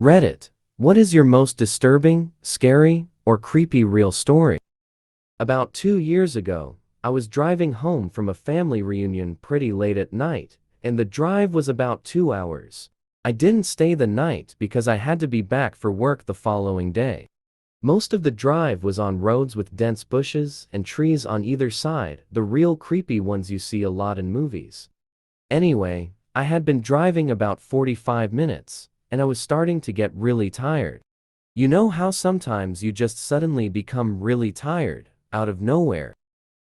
Reddit. What is your most disturbing, scary, or creepy real story? About 2 years ago, I was driving home from a family reunion pretty late at night, and the drive was about 2 hours. I didn't stay the night because I had to be back for work the following day. Most of the drive was on roads with dense bushes and trees on either side, the real creepy ones you see a lot in movies. Anyway, I had been driving about 45 minutes, and I was starting to get really tired. You know how sometimes you just suddenly become really tired, out of nowhere?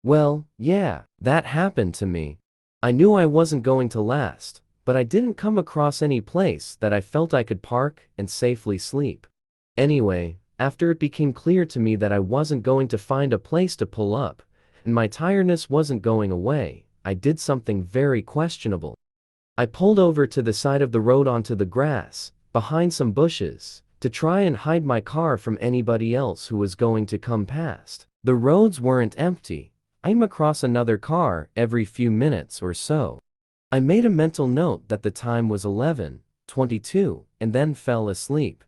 Well, yeah, that happened to me. I knew I wasn't going to last, but I didn't come across any place that I felt I could park and safely sleep. Anyway, after it became clear to me that I wasn't going to find a place to pull up, and my tiredness wasn't going away, I did something very questionable. I pulled over to the side of the road onto the grass, behind some bushes, to try and hide my car from anybody else who was going to come past. The roads weren't empty. I came across another car every few minutes or so. I made a mental note that the time was 11:22 and then fell asleep.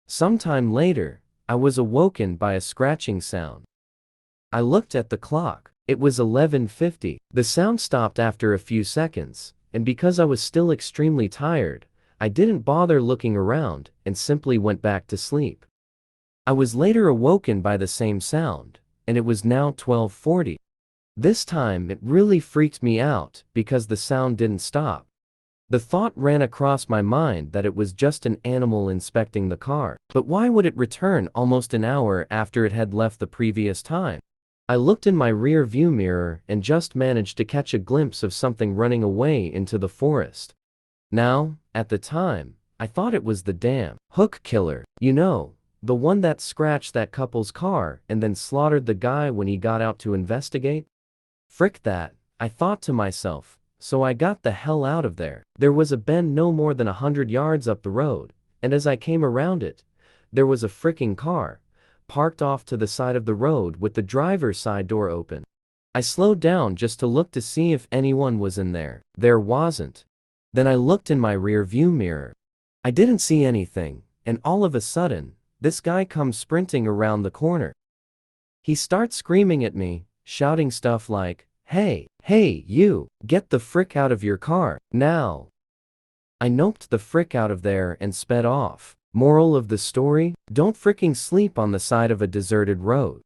Sometime later, I was awoken by a scratching sound. I looked at the clock. It was 11:50. The sound stopped after a few seconds, and because I was still extremely tired, I didn't bother looking around and simply went back to sleep. I was later awoken by the same sound, and it was now 12:40. This time it really freaked me out because the sound didn't stop. The thought ran across my mind that it was just an animal inspecting the car. But why would it return almost an hour after it had left the previous time? I looked in my rear view mirror and just managed to catch a glimpse of something running away into the forest. Now, at the time, I thought it was the damn hook killer. You know, the one that scratched that couple's car and then slaughtered the guy when he got out to investigate. Frick that, I thought to myself, so I got the hell out of there. There was a bend no more than 100 yards up the road, and as I came around it, there was a fricking car, parked off to the side of the road with the driver's side door open. I slowed down just to look to see if anyone was in there. There wasn't. Then I looked in my rear view mirror. I didn't see anything, and all of a sudden, this guy comes sprinting around the corner. He starts screaming at me, shouting stuff like, "Hey, hey, you, get the frick out of your car, now." I noped the frick out of there and sped off. Moral of the story? Don't fricking sleep on the side of a deserted road.